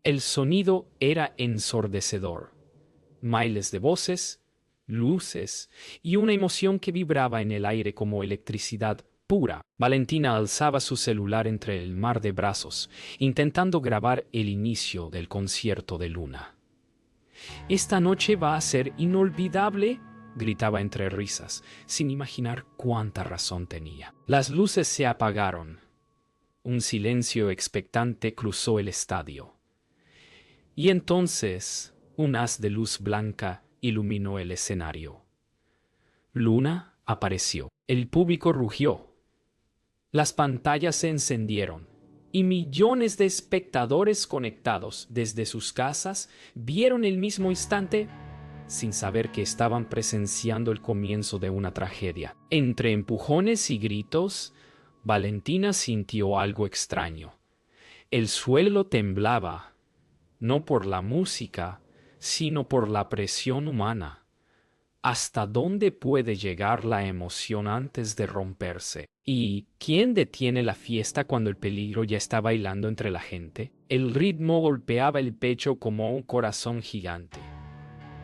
El sonido era ensordecedor. Miles de voces, luces y una emoción que vibraba en el aire como electricidad pura. Valentina alzaba su celular entre el mar de brazos, intentando grabar el inicio del concierto de Luna. «Esta noche va a ser inolvidable», gritaba entre risas, sin imaginar cuánta razón tenía. Las luces se apagaron. Un silencio expectante cruzó el estadio. Y entonces un haz de luz blanca iluminó el escenario. Luna apareció. El público rugió. Las pantallas se encendieron y millones de espectadores conectados desde sus casas vieron el mismo instante sin saber que estaban presenciando el comienzo de una tragedia. Entre empujones y gritos, Valentina sintió algo extraño. El suelo temblaba, no por la música, sino por la presión humana. ¿Hasta dónde puede llegar la emoción antes de romperse? ¿Y quién detiene la fiesta cuando el peligro ya está bailando entre la gente? El ritmo golpeaba el pecho como un corazón gigante.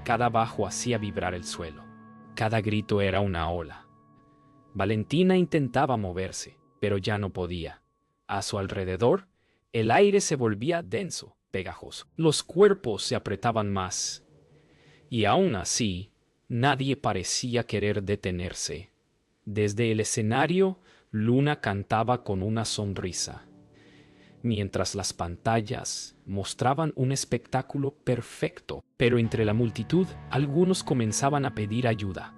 Cada bajo hacía vibrar el suelo. Cada grito era una ola. Valentina intentaba moverse, pero ya no podía. A su alrededor, el aire se volvía denso, pegajoso. Los cuerpos se apretaban más. Y aún así, nadie parecía querer detenerse. Desde el escenario, Luna cantaba con una sonrisa, mientras las pantallas mostraban un espectáculo perfecto. Pero entre la multitud, algunos comenzaban a pedir ayuda.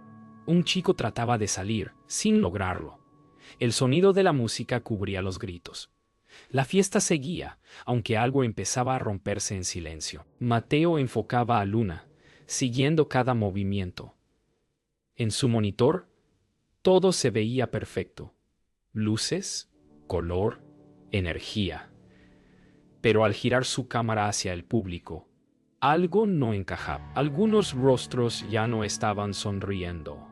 Un chico trataba de salir, sin lograrlo. El sonido de la música cubría los gritos. La fiesta seguía, aunque algo empezaba a romperse en silencio. Mateo enfocaba a Luna, siguiendo cada movimiento. En su monitor, todo se veía perfecto. Luces, color, energía. Pero al girar su cámara hacia el público, algo no encajaba. Algunos rostros ya no estaban sonriendo.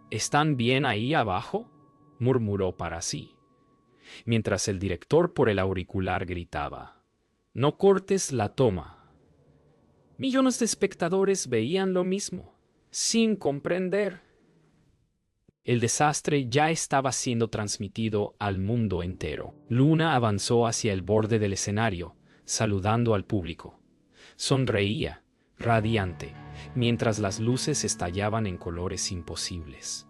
«¿Están bien ahí abajo?», murmuró para sí, mientras el director por el auricular gritaba: «No cortes la toma». Millones de espectadores veían lo mismo, sin comprender. El desastre ya estaba siendo transmitido al mundo entero. Luna avanzó hacia el borde del escenario, saludando al público. Sonreía, radiante, mientras las luces estallaban en colores imposibles.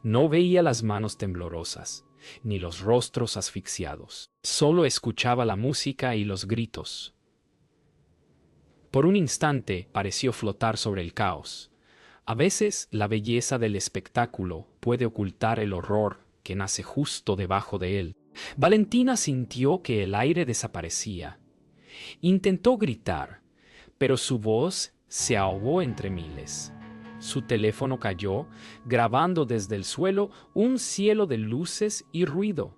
No veía las manos temblorosas, ni los rostros asfixiados. Solo escuchaba la música y los gritos. Por un instante pareció flotar sobre el caos. A veces la belleza del espectáculo puede ocultar el horror que nace justo debajo de él. Valentina sintió que el aire desaparecía. Intentó gritar, pero su voz se ahogó entre miles. Su teléfono cayó, grabando desde el suelo un cielo de luces y ruido.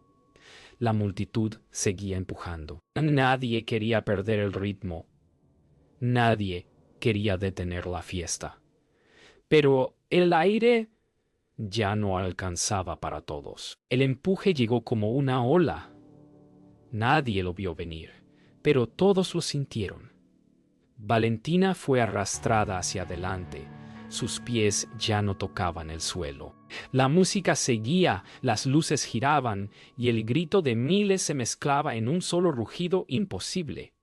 La multitud seguía empujando. Nadie quería perder el ritmo. Nadie quería detener la fiesta. Pero el aire ya no alcanzaba para todos. El empuje llegó como una ola. Nadie lo vio venir, pero todos lo sintieron. Valentina fue arrastrada hacia adelante. Sus pies ya no tocaban el suelo. La música seguía, las luces giraban y el grito de miles se mezclaba en un solo rugido imposible.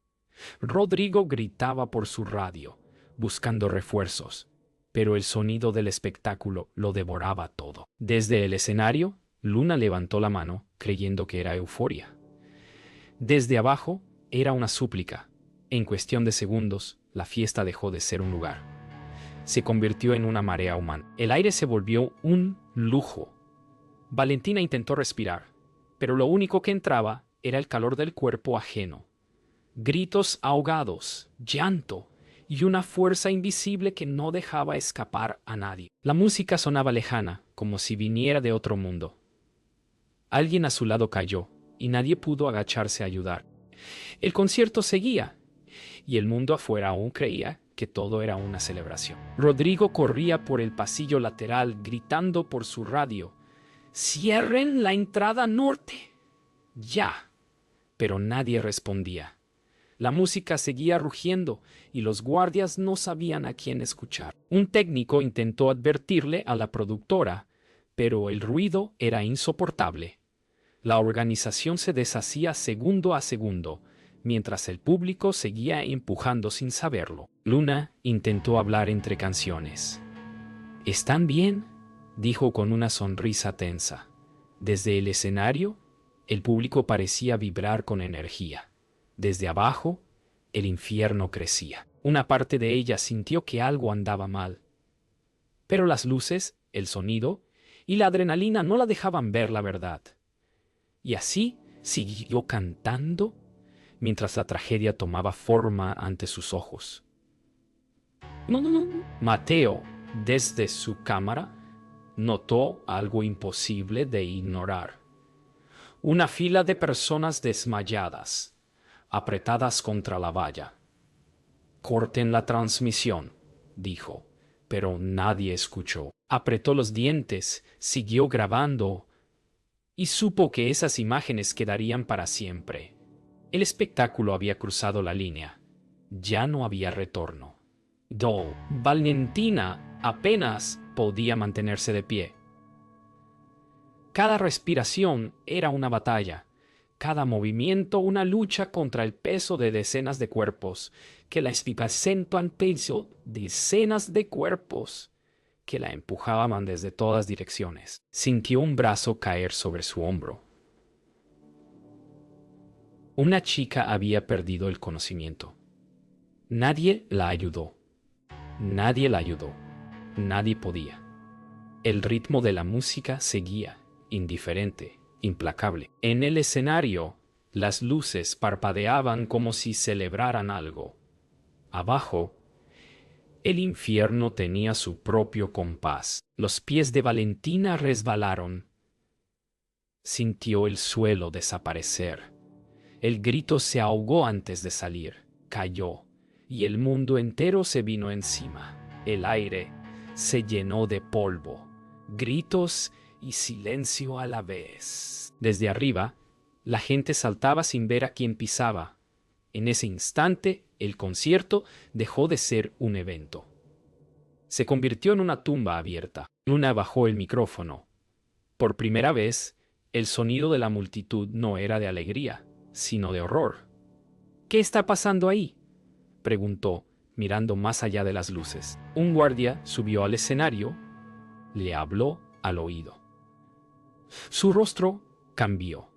Rodrigo gritaba por su radio, buscando refuerzos, pero el sonido del espectáculo lo devoraba todo. Desde el escenario, Luna levantó la mano, creyendo que era euforia. Desde abajo, era una súplica. En cuestión de segundos, la fiesta dejó de ser un lugar. Se convirtió en una marea humana. El aire se volvió un lujo. Valentina intentó respirar, pero lo único que entraba era el calor del cuerpo ajeno. Gritos ahogados, llanto y una fuerza invisible que no dejaba escapar a nadie. La música sonaba lejana, como si viniera de otro mundo. Alguien a su lado cayó, y nadie pudo agacharse a ayudar. El concierto seguía, y el mundo afuera aún creía que todo era una celebración. Rodrigo corría por el pasillo lateral, gritando por su radio: «¡Cierren la entrada norte! ¡Ya!». Pero nadie respondía. La música seguía rugiendo y los guardias no sabían a quién escuchar. Un técnico intentó advertirle a la productora, pero el ruido era insoportable. La organización se deshacía segundo a segundo, mientras el público seguía empujando sin saberlo. Luna intentó hablar entre canciones. ¿Están bien?, dijo con una sonrisa tensa. Desde el escenario, el público parecía vibrar con energía. Desde abajo, el infierno crecía. Una parte de ella sintió que algo andaba mal. Pero las luces, el sonido y la adrenalina no la dejaban ver la verdad. Y así siguió cantando mientras la tragedia tomaba forma ante sus ojos. No. Mateo, desde su cámara, notó algo imposible de ignorar. Una fila de personas desmayadas, apretadas contra la valla. «Corten la transmisión», dijo, pero nadie escuchó. Apretó los dientes, siguió grabando y supo que esas imágenes quedarían para siempre. El espectáculo había cruzado la línea. Ya no había retorno. Valentina apenas podía mantenerse de pie. Cada respiración era una batalla, cada movimiento una lucha contra el peso de decenas de cuerpos, que la acentuan peso decenas de cuerpos que la empujaban desde todas direcciones. Sintió un brazo caer sobre su hombro. Una chica había perdido el conocimiento. Nadie la ayudó. Nadie la ayudó. Nadie podía. El ritmo de la música seguía, indiferente, implacable. En el escenario, las luces parpadeaban como si celebraran algo. Abajo, el infierno tenía su propio compás. Los pies de Valentina resbalaron. Sintió el suelo desaparecer. El grito se ahogó antes de salir. Cayó, y el mundo entero se vino encima. El aire se llenó de polvo, gritos y silencio a la vez. Desde arriba, la gente saltaba sin ver a quién pisaba. En ese instante, el concierto dejó de ser un evento. Se convirtió en una tumba abierta. Luna bajó el micrófono. Por primera vez, el sonido de la multitud no era de alegría, sino de horror. «¿Qué está pasando ahí?», preguntó, mirando más allá de las luces. Un guardia subió al escenario, le habló al oído. Su rostro cambió.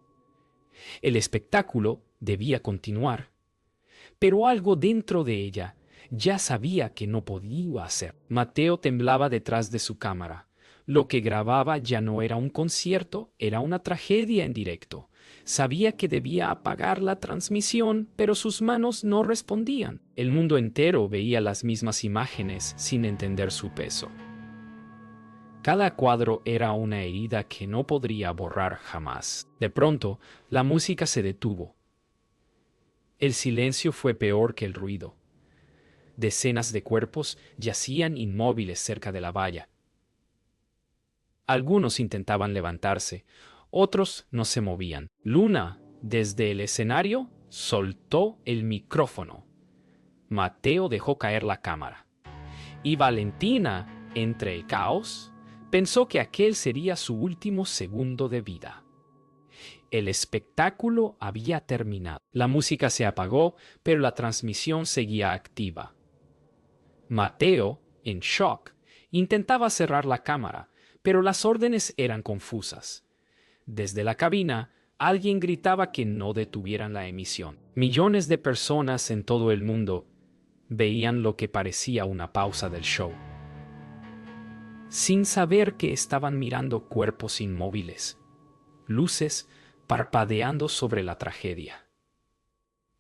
El espectáculo debía continuar, pero algo dentro de ella ya sabía que no podía hacer. Mateo temblaba detrás de su cámara. Lo que grababa ya no era un concierto, era una tragedia en directo. Sabía que debía apagar la transmisión, pero sus manos no respondían. El mundo entero veía las mismas imágenes sin entender su peso. Cada cuadro era una herida que no podría borrar jamás. De pronto, la música se detuvo. El silencio fue peor que el ruido. Decenas de cuerpos yacían inmóviles cerca de la valla. Algunos intentaban levantarse, otros no se movían. Luna, desde el escenario, soltó el micrófono. Mateo dejó caer la cámara. Y Valentina, entre el caos, pensó que aquel sería su último segundo de vida. El espectáculo había terminado. La música se apagó, pero la transmisión seguía activa. Mateo, en shock, intentaba cerrar la cámara, pero las órdenes eran confusas. Desde la cabina, alguien gritaba que no detuvieran la emisión. Millones de personas en todo el mundo veían lo que parecía una pausa del show, sin saber que estaban mirando cuerpos inmóviles, luces parpadeando sobre la tragedia.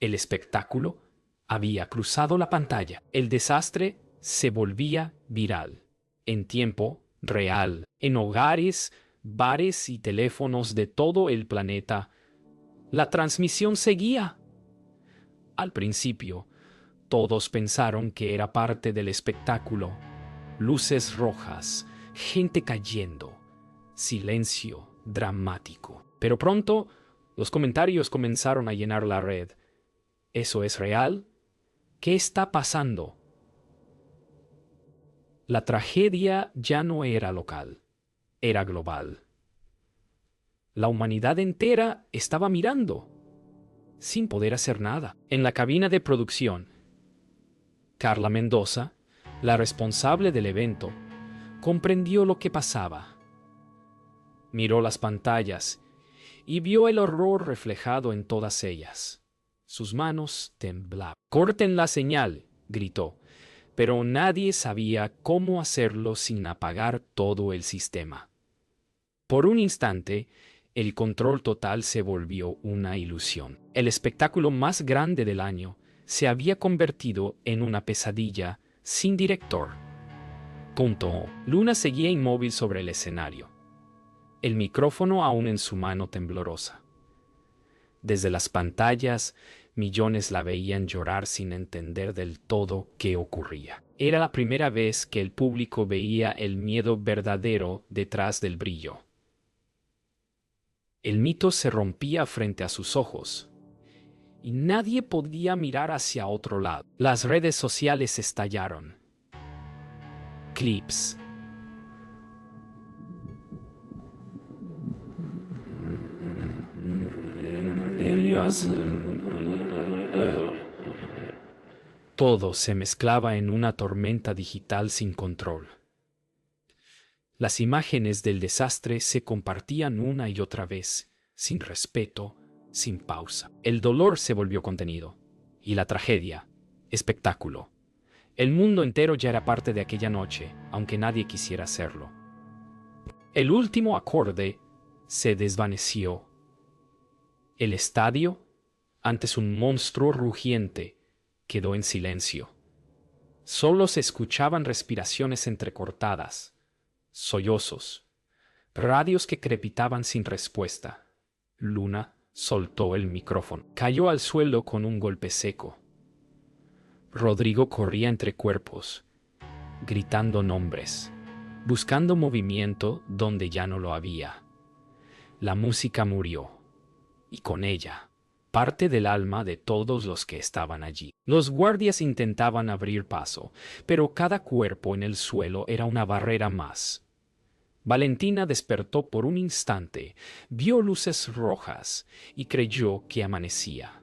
El espectáculo había cruzado la pantalla. El desastre se volvía viral, en tiempo real, en hogares, bares y teléfonos de todo el planeta. La transmisión seguía. Al principio, todos pensaron que era parte del espectáculo. Luces rojas, gente cayendo, silencio dramático. Pero pronto, los comentarios comenzaron a llenar la red. ¿Eso es real? ¿Qué está pasando? La tragedia ya no era local, era global. La humanidad entera estaba mirando, sin poder hacer nada. En la cabina de producción, Carla Mendoza, la responsable del evento, comprendió lo que pasaba. Miró las pantallas y vio el horror reflejado en todas ellas. Sus manos temblaban. «¡Corten la señal!», gritó, pero nadie sabía cómo hacerlo sin apagar todo el sistema. Por un instante, el control total se volvió una ilusión. El espectáculo más grande del año se había convertido en una pesadilla sin director. Luna seguía inmóvil sobre el escenario, el micrófono aún en su mano temblorosa. Desde las pantallas, millones la veían llorar sin entender del todo qué ocurría. Era la primera vez que el público veía el miedo verdadero detrás del brillo. El mito se rompía frente a sus ojos, y nadie podía mirar hacia otro lado. Las redes sociales estallaron. Clips. Todo se mezclaba en una tormenta digital sin control. Las imágenes del desastre se compartían una y otra vez, sin respeto, sin pausa. El dolor se volvió contenido, y la tragedia, espectáculo. El mundo entero ya era parte de aquella noche, aunque nadie quisiera hacerlo. El último acorde se desvaneció. El estadio, antes un monstruo rugiente, quedó en silencio. Solo se escuchaban respiraciones entrecortadas, sollozos, radios que crepitaban sin respuesta. Luna soltó el micrófono. Cayó al suelo con un golpe seco. Rodrigo corría entre cuerpos, gritando nombres, buscando movimiento donde ya no lo había. La música murió, y con ella, parte del alma de todos los que estaban allí. Los guardias intentaban abrir paso, pero cada cuerpo en el suelo era una barrera más. Valentina despertó por un instante, vio luces rojas y creyó que amanecía.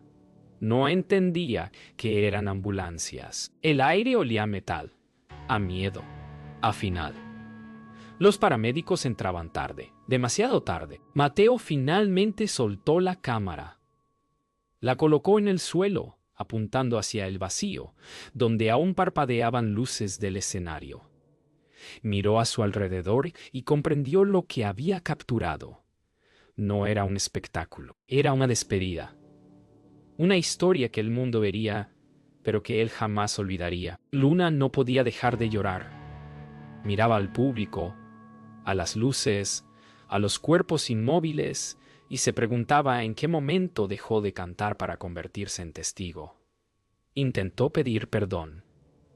No entendía que eran ambulancias. El aire olía a metal, a miedo, a final. Los paramédicos entraban tarde, demasiado tarde. Mateo finalmente soltó la cámara. La colocó en el suelo, apuntando hacia el vacío, donde aún parpadeaban luces del escenario. Miró a su alrededor y comprendió lo que había capturado. No era un espectáculo, era una despedida. Una historia que el mundo vería, pero que él jamás olvidaría. Luna no podía dejar de llorar. Miraba al público, a las luces, a los cuerpos inmóviles, y se preguntaba en qué momento dejó de cantar para convertirse en testigo. Intentó pedir perdón,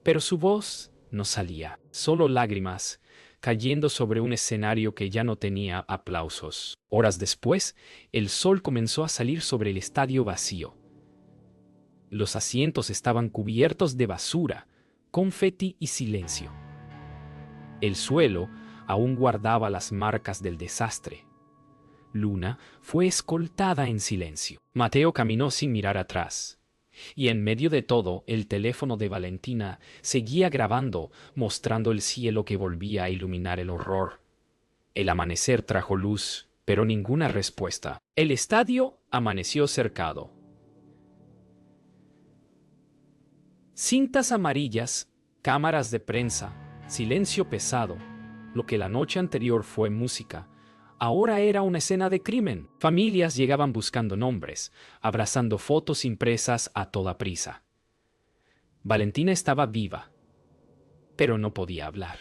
pero su voz no salía, solo lágrimas, cayendo sobre un escenario que ya no tenía aplausos. Horas después, el sol comenzó a salir sobre el estadio vacío. Los asientos estaban cubiertos de basura, confeti y silencio. El suelo aún guardaba las marcas del desastre. Luna fue escoltada en silencio. Mateo caminó sin mirar atrás. Y en medio de todo, el teléfono de Valentina seguía grabando, mostrando el cielo que volvía a iluminar el horror. El amanecer trajo luz, pero ninguna respuesta. El estadio amaneció cercado. Cintas amarillas, cámaras de prensa, silencio pesado. Lo que la noche anterior fue música, ahora era una escena de crimen. Familias llegaban buscando nombres, abrazando fotos impresas a toda prisa. Valentina estaba viva, pero no podía hablar.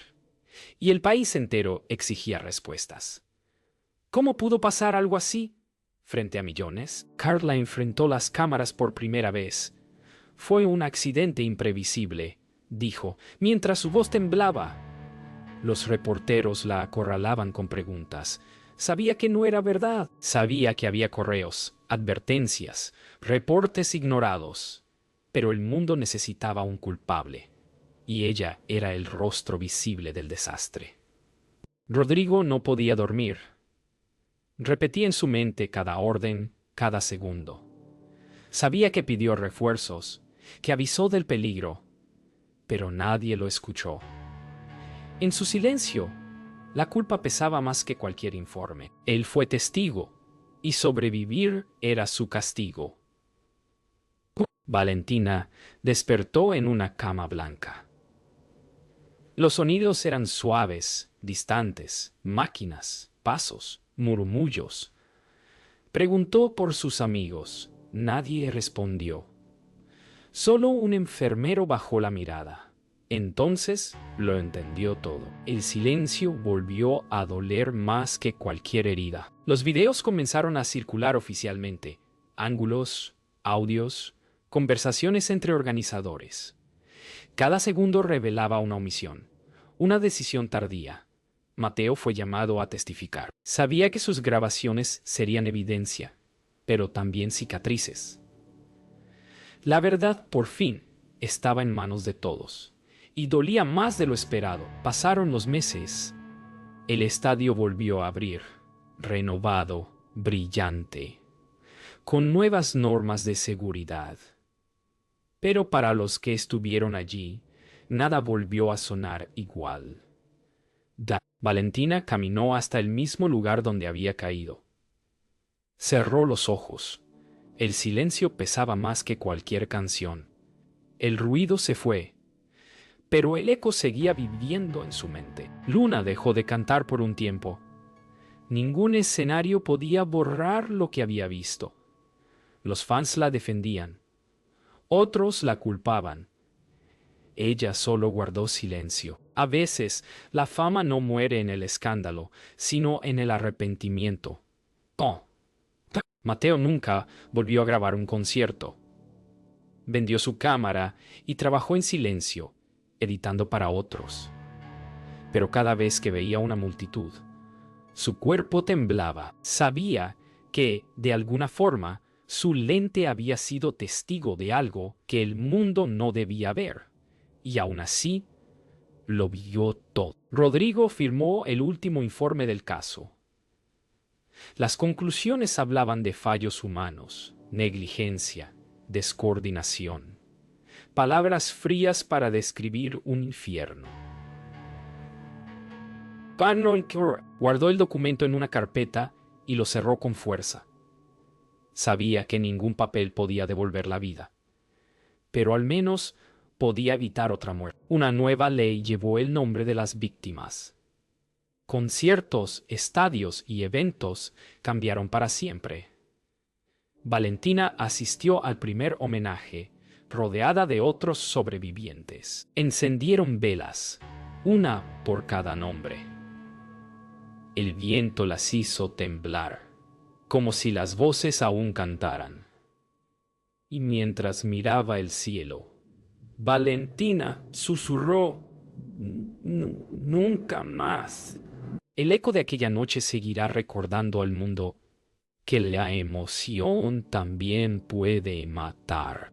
Y el país entero exigía respuestas. ¿Cómo pudo pasar algo así? Frente a millones, Carla enfrentó las cámaras por primera vez. Fue un accidente imprevisible, dijo, mientras su voz temblaba. Los reporteros la acorralaban con preguntas. Sabía que no era verdad. Sabía que había correos, advertencias, reportes ignorados. Pero el mundo necesitaba un culpable, y ella era el rostro visible del desastre. Rodrigo no podía dormir. Repetía en su mente cada orden, cada segundo. Sabía que pidió refuerzos, que avisó del peligro, pero nadie lo escuchó. En su silencio, la culpa pesaba más que cualquier informe. Él fue testigo, y sobrevivir era su castigo. Valentina despertó en una cama blanca. Los sonidos eran suaves, distantes, máquinas, pasos, murmullos. Preguntó por sus amigos. Nadie respondió. Solo un enfermero bajó la mirada. Entonces lo entendió todo. El silencio volvió a doler más que cualquier herida. Los videos comenzaron a circular oficialmente. Ángulos, audios, conversaciones entre organizadores. Cada segundo revelaba una omisión, una decisión tardía. Mateo fue llamado a testificar. Sabía que sus grabaciones serían evidencia, pero también cicatrices. La verdad, por fin, estaba en manos de todos, y dolía más de lo esperado. Pasaron los meses. El estadio volvió a abrir, renovado, brillante, con nuevas normas de seguridad. Pero para los que estuvieron allí, nada volvió a sonar igual. Valentina caminó hasta el mismo lugar donde había caído. Cerró los ojos. El silencio pesaba más que cualquier canción. El ruido se fue, pero el eco seguía viviendo en su mente. Luna dejó de cantar por un tiempo. Ningún escenario podía borrar lo que había visto. Los fans la defendían. Otros la culpaban. Ella solo guardó silencio. A veces, la fama no muere en el escándalo, sino en el arrepentimiento. Oh. Mateo nunca volvió a grabar un concierto. Vendió su cámara y trabajó en silencio, editando para otros. Pero cada vez que veía una multitud, su cuerpo temblaba. Sabía que, de alguna forma, su lente había sido testigo de algo que el mundo no debía ver. Y aún así, lo vio todo. Rodrigo firmó el último informe del caso. Las conclusiones hablaban de fallos humanos, negligencia, descoordinación. Palabras frías para describir un infierno. Guardó el documento en una carpeta y lo cerró con fuerza. Sabía que ningún papel podía devolver la vida, pero al menos podía evitar otra muerte. Una nueva ley llevó el nombre de las víctimas. Conciertos, estadios y eventos cambiaron para siempre. Valentina asistió al primer homenaje, rodeada de otros sobrevivientes. Encendieron velas, una por cada nombre. El viento las hizo temblar, como si las voces aún cantaran. Y mientras miraba el cielo, Valentina susurró: Nunca más. El eco de aquella noche seguirá recordando al mundo que la emoción también puede matar.